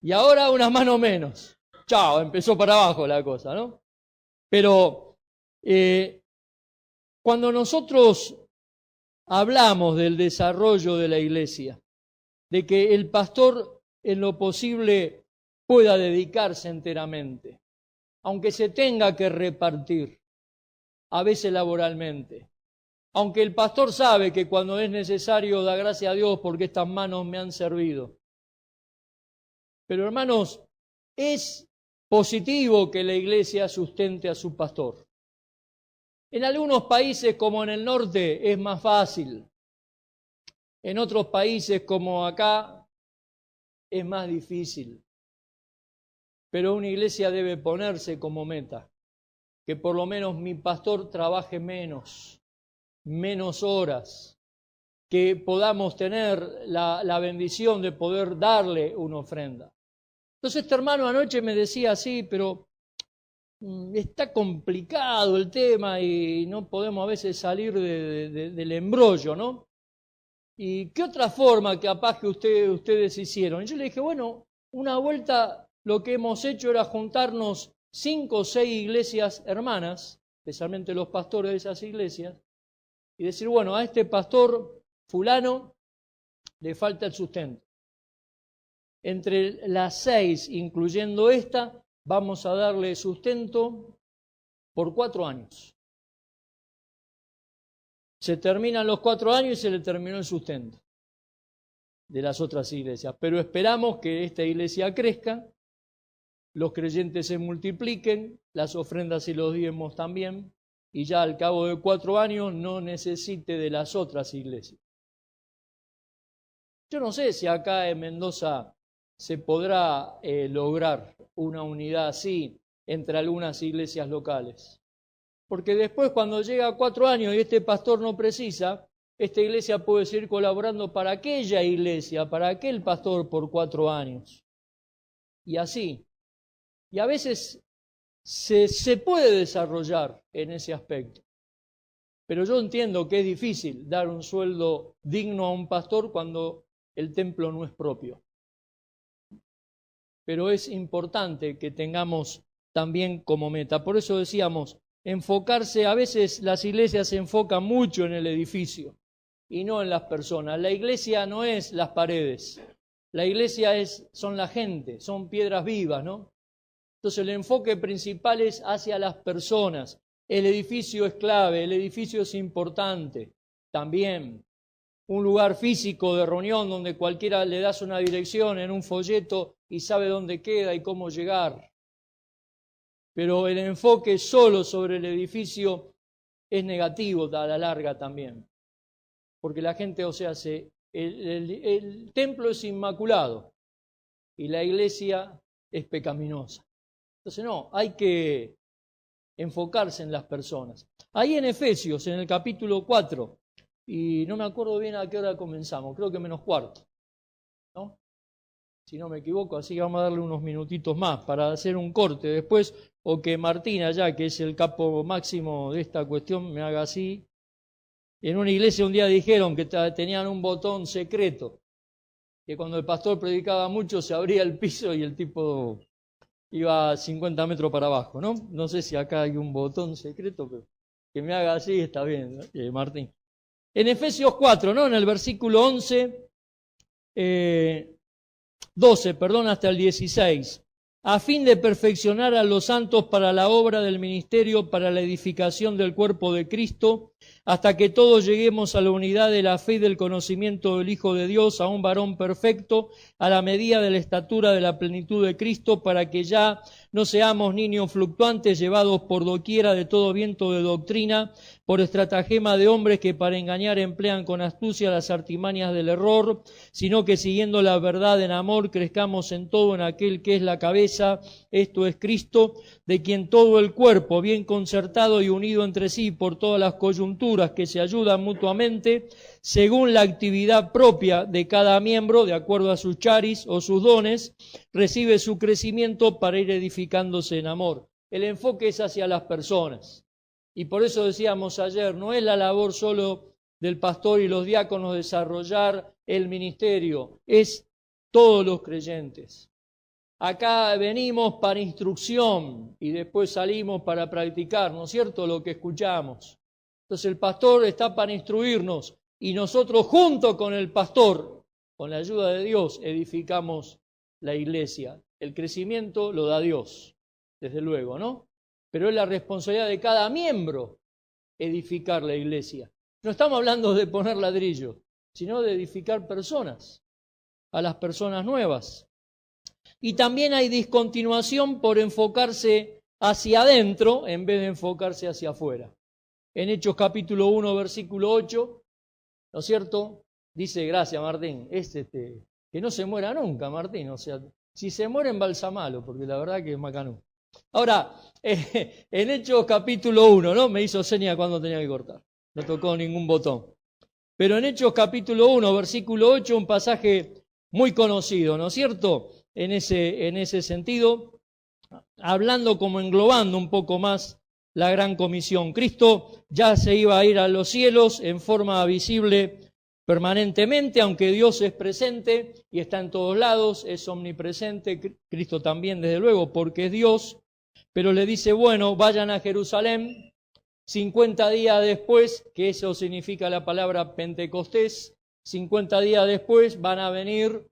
S1: Y ahora una mano menos. Chao, empezó para abajo la cosa, ¿no? Pero cuando nosotros hablamos del desarrollo de la iglesia, de que el pastor en lo posible pueda dedicarse enteramente, aunque se tenga que repartir, a veces laboralmente, aunque el pastor sabe que cuando es necesario da gracias a Dios porque estas manos me han servido. Pero hermanos, es positivo que la iglesia sustente a su pastor. En algunos países como en el norte es más fácil. En otros países como acá es más difícil. Pero una iglesia debe ponerse como meta que por lo menos mi pastor trabaje menos horas, que podamos tener la bendición de poder darle una ofrenda. Entonces este hermano anoche me decía así, pero está complicado el tema y no podemos a veces salir del embrollo, ¿no? ¿Y qué otra forma capaz que ustedes hicieron? Y yo le dije, bueno, una vuelta lo que hemos hecho era juntarnos 5 o 6 iglesias hermanas, especialmente los pastores de esas iglesias, y decir, bueno, a este pastor fulano le falta el sustento. Entre las 6, incluyendo esta, vamos a darle sustento por 4 años. Se terminan los 4 años y se le terminó el sustento de las otras iglesias. Pero esperamos que esta iglesia crezca, los creyentes se multipliquen, las ofrendas y los diezmos también, y ya al cabo de 4 años no necesite de las otras iglesias. Yo no sé si acá en Mendoza se podrá lograr una unidad así entre algunas iglesias locales. Porque después cuando llega a 4 años y este pastor no precisa, esta iglesia puede seguir colaborando para aquella iglesia, para aquel pastor por 4 años. Y así. Y a veces se puede desarrollar en ese aspecto. Pero yo entiendo que es difícil dar un sueldo digno a un pastor cuando el templo no es propio. Pero es importante que tengamos también como meta. Por eso decíamos, enfocarse, a veces las iglesias se enfocan mucho en el edificio y no en las personas. La iglesia no es las paredes, la iglesia son la gente, son piedras vivas, ¿no? Entonces el enfoque principal es hacia las personas. El edificio es clave, el edificio es importante también. Un lugar físico de reunión donde cualquiera le das una dirección en un folleto y sabe dónde queda y cómo llegar. Pero el enfoque solo sobre el edificio es negativo a la larga también. Porque la gente, el templo es inmaculado y la iglesia es pecaminosa. Entonces no, hay que enfocarse en las personas. Ahí en Efesios, en el capítulo 4, y no me acuerdo bien a qué hora comenzamos, creo que menos cuarto, ¿no? Si no me equivoco, así que vamos a darle unos minutitos más para hacer un corte después, o que Martín allá, que es el capo máximo de esta cuestión, me haga así. En una iglesia un día dijeron que tenían un botón secreto, que cuando el pastor predicaba mucho se abría el piso y el tipo iba 50 metros para abajo, ¿no? No sé si acá hay un botón secreto, pero que me haga así está bien, ¿no? Martín. En Efesios 4, ¿no? En el versículo 12, hasta el 16. A fin de perfeccionar a los santos para la obra del ministerio, para la edificación del cuerpo de Cristo, hasta que todos lleguemos a la unidad de la fe y del conocimiento del Hijo de Dios, a un varón perfecto, a la medida de la estatura de la plenitud de Cristo, para que ya no seamos niños fluctuantes, llevados por doquiera de todo viento de doctrina, por estratagema de hombres que para engañar emplean con astucia las artimañas del error, sino que siguiendo la verdad en amor, crezcamos en todo en aquel que es la cabeza, esto es Cristo, de quien todo el cuerpo, bien concertado y unido entre sí por todas las coyunturas que se ayudan mutuamente, según la actividad propia de cada miembro, de acuerdo a sus charis o sus dones, recibe su crecimiento para ir edificándose en amor. El enfoque es hacia las personas. Y por eso decíamos ayer, no es la labor solo del pastor y los diáconos desarrollar el ministerio, es todos los creyentes. Acá venimos para instrucción y después salimos para practicar, ¿no es cierto?, lo que escuchamos. Entonces el pastor está para instruirnos y nosotros junto con el pastor, con la ayuda de Dios, edificamos la iglesia. El crecimiento lo da Dios, desde luego, ¿no? Pero es la responsabilidad de cada miembro edificar la iglesia. No estamos hablando de poner ladrillos, sino de edificar personas, a las personas nuevas. Y también hay discontinuación por enfocarse hacia adentro en vez de enfocarse hacia afuera. En Hechos capítulo 1, versículo 8, ¿no es cierto? Dice, gracias Martín, que no se muera nunca Martín, o sea, si se muere embalsamalo, porque la verdad que es macanú. Ahora, en Hechos capítulo 1, ¿no? Me hizo seña cuando tenía que cortar, no tocó ningún botón. Pero en Hechos capítulo 1, versículo 8, un pasaje muy conocido, ¿no es cierto? En ese sentido, hablando como englobando un poco más la gran comisión. Cristo ya se iba a ir a los cielos en forma visible permanentemente, aunque Dios es presente y está en todos lados, es omnipresente, Cristo también desde luego porque es Dios, pero le dice, bueno, vayan a Jerusalén, 50 días después, que eso significa la palabra Pentecostés, 50 días después va a venir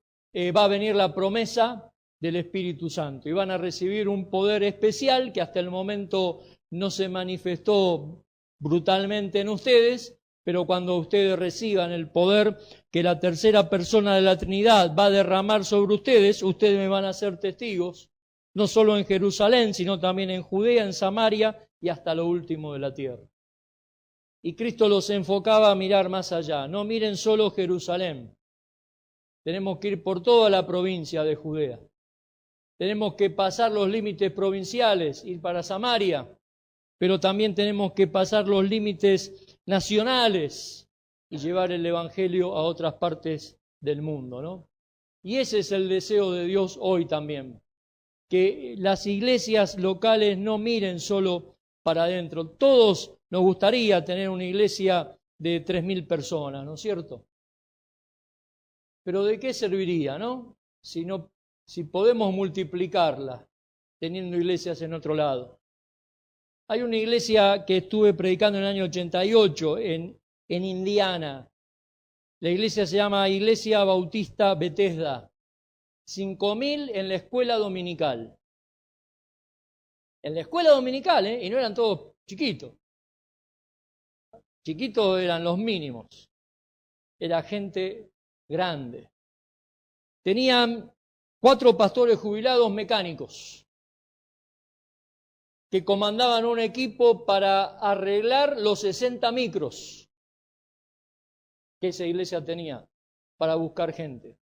S1: la promesa del Espíritu Santo y van a recibir un poder especial que hasta el momento no se manifestó brutalmente en ustedes, pero cuando ustedes reciban el poder que la tercera persona de la Trinidad va a derramar sobre ustedes, ustedes me van a ser testigos, no solo en Jerusalén, sino también en Judea, en Samaria y hasta lo último de la tierra. Y Cristo los enfocaba a mirar más allá. No miren solo Jerusalén. Tenemos que ir por toda la provincia de Judea. Tenemos que pasar los límites provinciales, ir para Samaria, pero también tenemos que pasar los límites nacionales y llevar el Evangelio a otras partes del mundo, ¿no? Y ese es el deseo de Dios hoy también, que las iglesias locales no miren solo para adentro. Todos nos gustaría tener una iglesia de 3.000 personas, ¿no es cierto? Pero ¿de qué serviría, no? Si podemos multiplicarla teniendo iglesias en otro lado. Hay una iglesia que estuve predicando en el año 88 en Indiana. La iglesia se llama Iglesia Bautista Bethesda. 5.000 en la escuela dominical. En la escuela dominical, y no eran todos chiquitos. Chiquitos eran los mínimos. Era gente grande. Tenían 4 pastores jubilados mecánicos que comandaban un equipo para arreglar los 60 micros que esa iglesia tenía para buscar gente.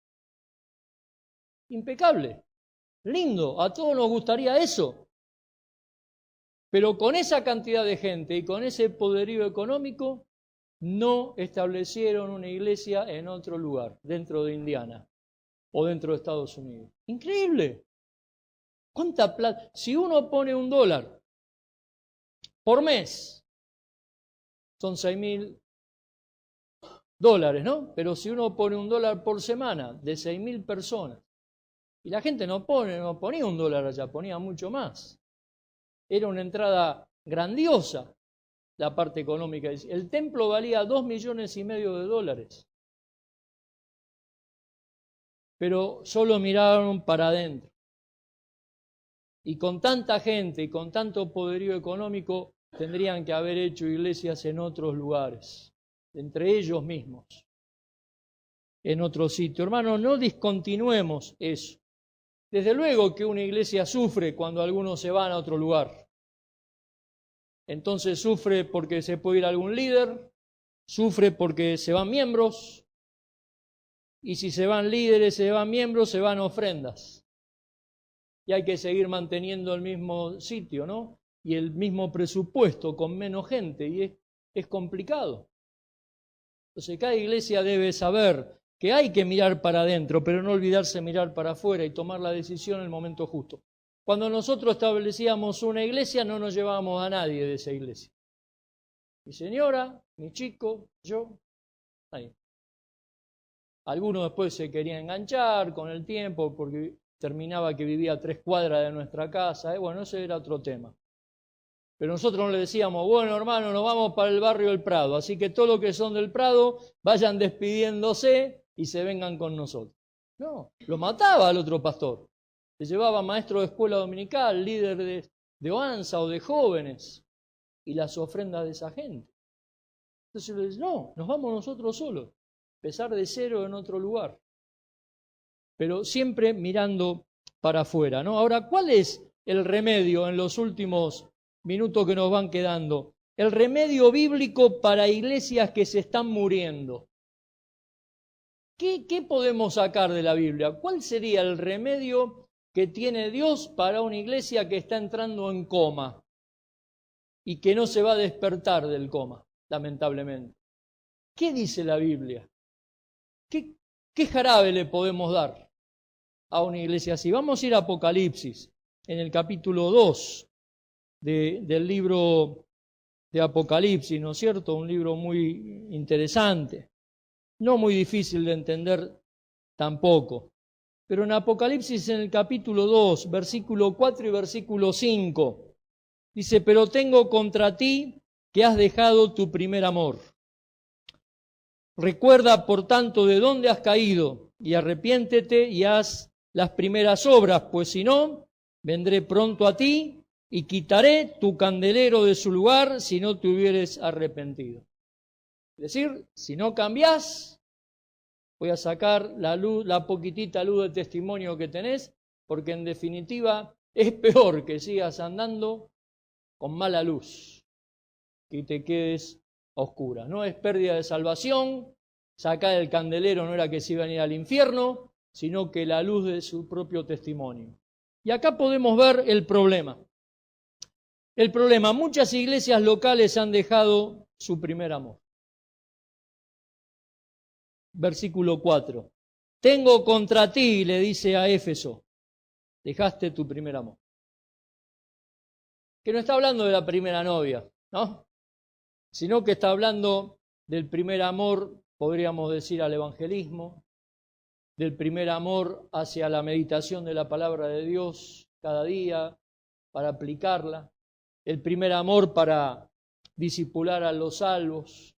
S1: Impecable, lindo, a todos nos gustaría eso. Pero con esa cantidad de gente y con ese poderío económico, no establecieron una iglesia en otro lugar, dentro de Indiana o dentro de Estados Unidos. Increíble. ¿Cuánta plata? Si uno pone $1 por mes, son $6.000, ¿no? Pero si uno pone $1 por semana, de 6.000 personas, y la gente no ponía $1 allá, ponía mucho más. Era una entrada grandiosa la parte económica. El templo valía $2,5 millones. Pero solo miraron para adentro. Y con tanta gente y con tanto poderío económico, tendrían que haber hecho iglesias en otros lugares, entre ellos mismos, en otro sitio. Hermanos, no discontinuemos eso. Desde luego que una iglesia sufre cuando algunos se van a otro lugar. Entonces sufre porque se puede ir algún líder, sufre porque se van miembros, y si se van líderes, se van miembros, se van ofrendas. Y hay que seguir manteniendo el mismo sitio, ¿no? Y el mismo presupuesto con menos gente, y es complicado. Entonces cada iglesia debe saber que hay que mirar para adentro, pero no olvidarse mirar para afuera y tomar la decisión en el momento justo. Cuando nosotros establecíamos una iglesia, no nos llevábamos a nadie de esa iglesia. Mi señora, mi chico, yo, ahí. Algunos después se querían enganchar con el tiempo porque terminaba que vivía a 3 cuadras de nuestra casa. Bueno, ese era otro tema. Pero nosotros no le decíamos, bueno, hermano, nos vamos para el barrio del Prado, así que todos los que son del Prado vayan despidiéndose y se vengan con nosotros. No, lo mataba al otro pastor. Se llevaba maestro de escuela dominical, líder de OANSA o de jóvenes, y las ofrendas de esa gente. Entonces le dice, no, nos vamos nosotros solos, empezar de cero en otro lugar. Pero siempre mirando para afuera, ¿no? Ahora, ¿cuál es el remedio en los últimos minutos que nos van quedando? El remedio bíblico para iglesias que se están muriendo. ¿Qué podemos sacar de la Biblia? ¿Cuál sería el remedio que tiene Dios para una iglesia que está entrando en coma y que no se va a despertar del coma, lamentablemente? ¿Qué dice la Biblia? ¿Qué jarabe le podemos dar a una iglesia así? Vamos a ir a Apocalipsis, en el capítulo 2 del libro de Apocalipsis, ¿no es cierto? Un libro muy interesante, no muy difícil de entender tampoco. Pero en Apocalipsis, en el capítulo 2, versículo 4 y versículo 5, dice, pero tengo contra ti que has dejado tu primer amor. Recuerda, por tanto, de dónde has caído y arrepiéntete y haz las primeras obras, pues si no, vendré pronto a ti y quitaré tu candelero de su lugar si no te hubieres arrepentido. Es decir, si no cambiás, voy a sacar la luz, la poquitita luz de testimonio que tenés, porque en definitiva es peor que sigas andando con mala luz y te quedes a oscuras. No es pérdida de salvación, sacar el candelero no era que se iban a ir al infierno, sino que la luz de su propio testimonio. Y acá podemos ver el problema. El problema, muchas iglesias locales han dejado su primer amor. Versículo 4. Tengo contra ti, le dice a Éfeso, dejaste tu primer amor. Que no está hablando de la primera novia, ¿no? Sino que está hablando del primer amor, podríamos decir, al evangelismo, del primer amor hacia la meditación de la palabra de Dios cada día, para aplicarla, el primer amor para discipular a los salvos,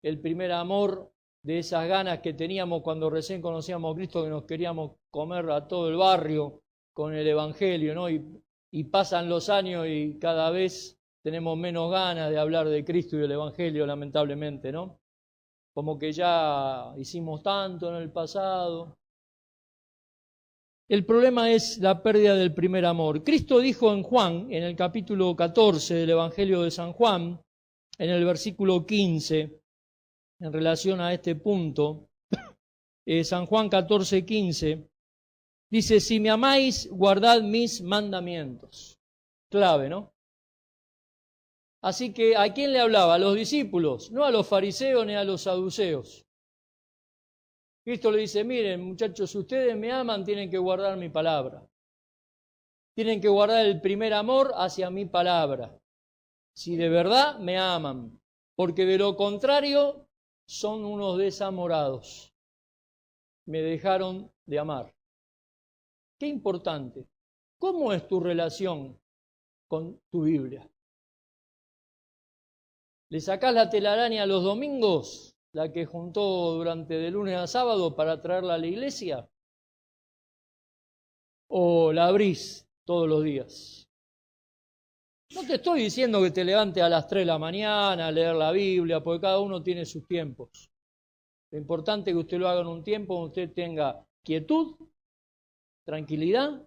S1: el primer amor de esas ganas que teníamos cuando recién conocíamos a Cristo, que nos queríamos comer a todo el barrio con el Evangelio, ¿no? Y pasan los años y cada vez tenemos menos ganas de hablar de Cristo y del Evangelio, lamentablemente, ¿no? Como que ya hicimos tanto en el pasado. El problema es la pérdida del primer amor. Cristo dijo en Juan, en el capítulo 14 del Evangelio de San Juan, en el versículo 15, en relación a este punto, San Juan 14, 15, dice, si me amáis, guardad mis mandamientos. Clave, ¿no? Así que, ¿a quién le hablaba? A los discípulos, no a los fariseos ni a los saduceos. Cristo le dice, miren, muchachos, si ustedes me aman, tienen que guardar mi palabra. Tienen que guardar el primer amor hacia mi palabra. Si de verdad me aman, porque de lo contrario son unos desamorados. Me dejaron de amar. Qué importante. ¿Cómo es tu relación con tu Biblia? ¿Le sacás la telaraña los domingos, la que juntó durante de lunes a sábado para traerla a la iglesia? ¿O la abrís todos los días? No te estoy diciendo que te levantes a las 3 de la mañana a leer la Biblia, porque cada uno tiene sus tiempos. Lo importante es que usted lo haga en un tiempo donde usted tenga quietud, tranquilidad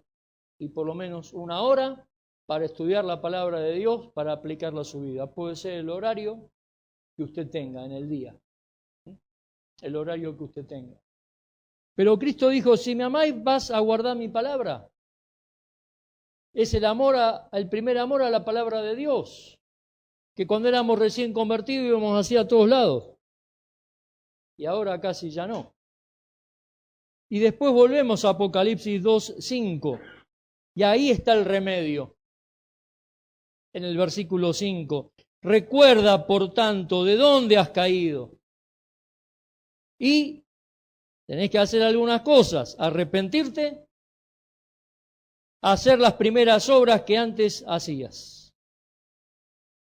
S1: y por lo menos una hora para estudiar la palabra de Dios, para aplicarla a su vida. Puede ser el horario que usted tenga en el día, el horario que usted tenga. Pero Cristo dijo, si me amáis, vas a guardar mi palabra. Es el primer amor a la palabra de Dios, que cuando éramos recién convertidos íbamos así a todos lados. Y ahora casi ya no. Y después volvemos a Apocalipsis 2:5. Y ahí está el remedio. En el versículo 5. Recuerda, por tanto, de dónde has caído. Y tenés que hacer algunas cosas. Arrepentirte. Hacer las primeras obras que antes hacías.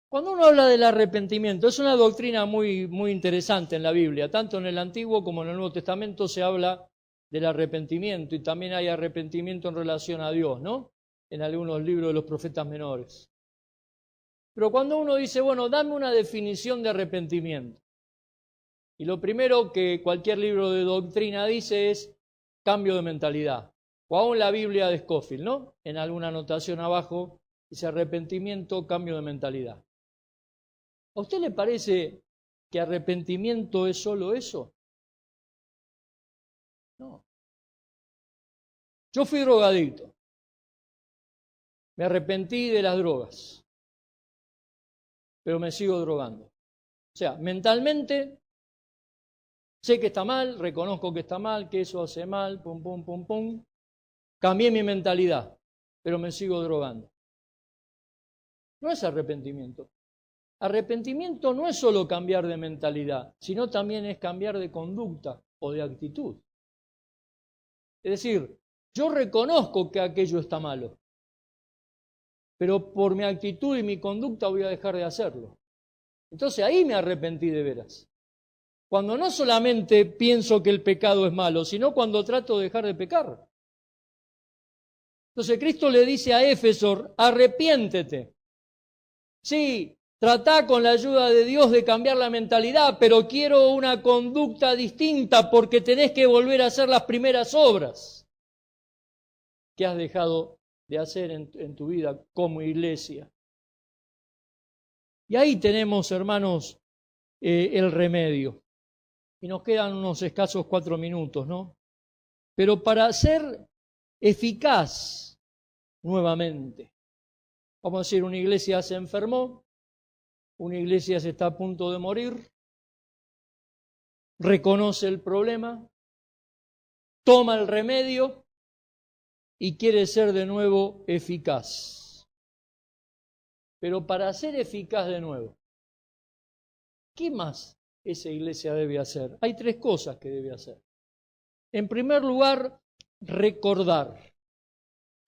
S1: Cuando uno habla del arrepentimiento, es una doctrina muy, muy interesante en la Biblia. Tanto en el Antiguo como en el Nuevo Testamento se habla del arrepentimiento, y también hay arrepentimiento en relación a Dios, ¿no? En algunos libros de los profetas menores. Pero cuando uno dice, bueno, dame una definición de arrepentimiento, y lo primero que cualquier libro de doctrina dice es cambio de mentalidad, o aún la Biblia de Scofield, ¿no? En alguna anotación abajo dice arrepentimiento, cambio de mentalidad. ¿A usted le parece que arrepentimiento es solo eso? No. Yo fui drogadicto. Me arrepentí de las drogas. Pero me sigo drogando. O sea, mentalmente sé que está mal, reconozco que está mal, que eso hace mal, pum, pum, pum, pum. Cambié mi mentalidad, pero me sigo drogando. No es arrepentimiento. Arrepentimiento no es solo cambiar de mentalidad, sino también es cambiar de conducta o de actitud. Es decir, yo reconozco que aquello está malo, pero por mi actitud y mi conducta voy a dejar de hacerlo. Entonces ahí me arrepentí de veras. Cuando no solamente pienso que el pecado es malo, sino cuando trato de dejar de pecar. Entonces Cristo le dice a Éfeso, arrepiéntete. Sí, tratá con la ayuda de Dios de cambiar la mentalidad, pero quiero una conducta distinta porque tenés que volver a hacer las primeras obras que has dejado de hacer en tu vida como iglesia. Y ahí tenemos, hermanos, el remedio. Y nos quedan unos escasos 4 minutos, ¿no? Pero para ser eficaz nuevamente, vamos a decir, una iglesia se enfermó, una iglesia se está a punto de morir, reconoce el problema, toma el remedio y quiere ser de nuevo eficaz. Pero para ser eficaz de nuevo, ¿qué más esa iglesia debe hacer? Hay 3 cosas que debe hacer. En primer lugar, recordar.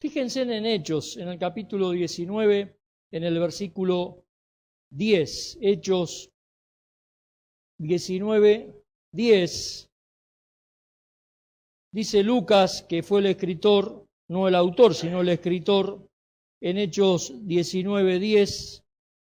S1: Fíjense en Hechos, en el capítulo 19, en el versículo 10. Hechos 19, 10. Dice Lucas, que fue el escritor, no el autor, sino el escritor, en Hechos 19, 10.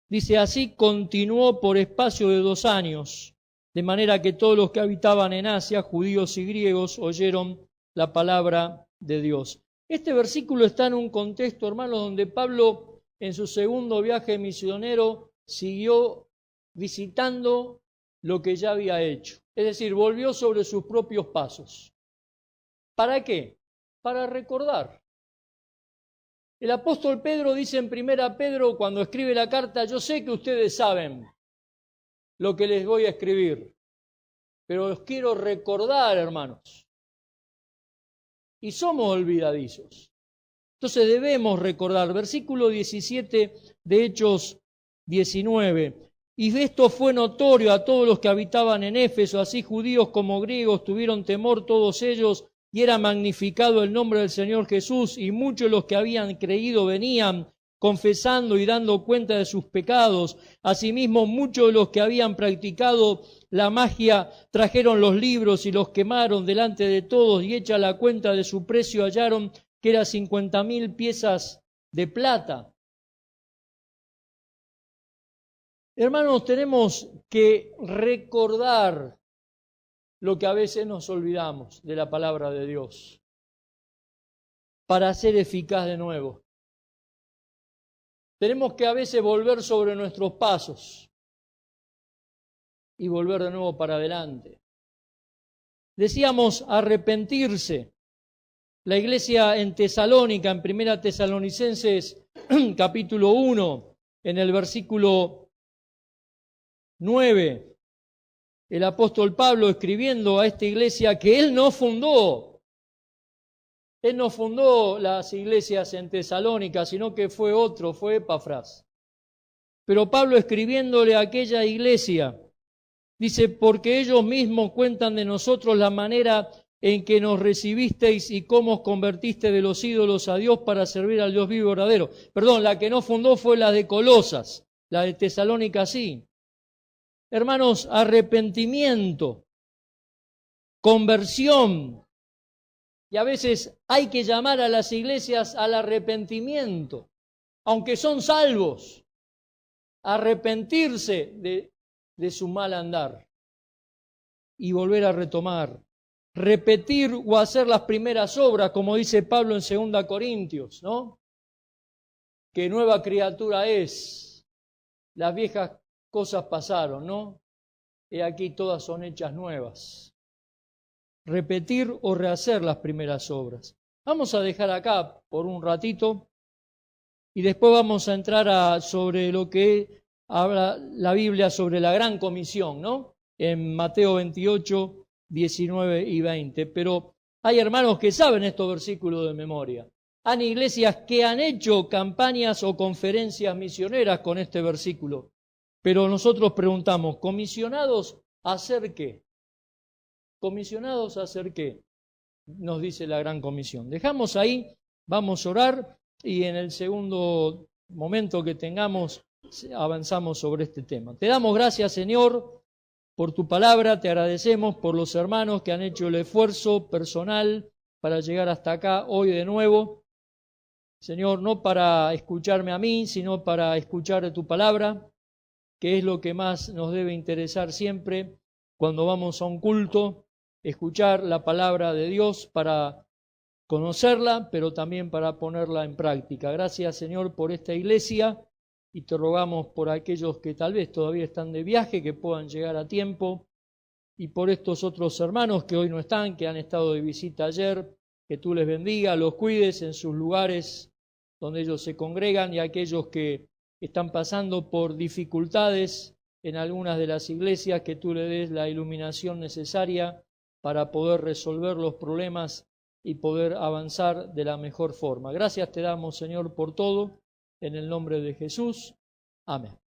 S1: Dice, así continuó por espacio de 2 años, de manera que todos los que habitaban en Asia, judíos y griegos, oyeron la palabra de Dios. Este versículo está en un contexto, hermanos, donde Pablo, en su segundo viaje misionero, siguió visitando lo que ya había hecho. Es decir, volvió sobre sus propios pasos. ¿Para qué? Para recordar. El apóstol Pedro dice en 1 Pedro, cuando escribe la carta, yo sé que ustedes saben lo que les voy a escribir, pero los quiero recordar, hermanos. Y somos olvidadizos. Entonces debemos recordar. Versículo 17 de Hechos 19. Y esto fue notorio a todos los que habitaban en Éfeso, así judíos como griegos, tuvieron temor todos ellos, y era magnificado el nombre del Señor Jesús, y muchos de los que habían creído venían confesando y dando cuenta de sus pecados. Asimismo, muchos de los que habían practicado la magia trajeron los libros y los quemaron delante de todos, y hecha la cuenta de su precio hallaron que era 50,000 piezas de plata. Hermanos, tenemos que recordar lo que a veces nos olvidamos de la palabra de Dios para ser eficaz de nuevo. Tenemos que a veces volver sobre nuestros pasos y volver de nuevo para adelante. Decíamos arrepentirse. La iglesia en Tesalónica, en 1 Tesalonicenses capítulo 1, en el versículo 9, el apóstol Pablo escribiendo a esta iglesia que él no fundó las iglesias en Tesalónica, sino que fue otro, fue Epafras. Pero Pablo escribiéndole a aquella iglesia, dice, porque ellos mismos cuentan de nosotros la manera en que nos recibisteis y cómo os convertiste de los ídolos a Dios para servir al Dios vivo y verdadero. Perdón, la que no fundó fue la de Colosas, la de Tesalónica sí. Hermanos, arrepentimiento, conversión. Y a veces hay que llamar a las iglesias al arrepentimiento, aunque son salvos, arrepentirse de su mal andar y volver a retomar, repetir o hacer las primeras obras, como dice Pablo en 2 Corintios, ¿no? Que nueva criatura es, las viejas cosas pasaron, ¿no? He aquí todas son hechas nuevas. Repetir o rehacer las primeras obras. Vamos a dejar acá por un ratito y después vamos a entrar sobre lo que habla la Biblia sobre la gran comisión, ¿no? En Mateo 28, 19 y 20. Pero hay hermanos que saben estos versículos de memoria. Hay iglesias que han hecho campañas o conferencias misioneras con este versículo. Pero nosotros preguntamos, ¿comisionados a hacer qué? ¿Comisionados a hacer qué? Nos dice la gran comisión. Dejamos ahí, vamos a orar y en el segundo momento que tengamos avanzamos sobre este tema. Te damos gracias, Señor, por tu palabra, te agradecemos por los hermanos que han hecho el esfuerzo personal para llegar hasta acá hoy de nuevo. Señor, no para escucharme a mí, sino para escuchar tu palabra, que es lo que más nos debe interesar siempre cuando vamos a un culto. Escuchar la palabra de Dios para conocerla, pero también para ponerla en práctica. Gracias, Señor, por esta iglesia y te rogamos por aquellos que tal vez todavía están de viaje, que puedan llegar a tiempo, y por estos otros hermanos que hoy no están, que han estado de visita ayer, que tú les bendiga, los cuides en sus lugares donde ellos se congregan, y aquellos que están pasando por dificultades en algunas de las iglesias, que tú le des la iluminación necesaria para poder resolver los problemas y poder avanzar de la mejor forma. Gracias te damos, Señor, por todo, en el nombre de Jesús. Amén.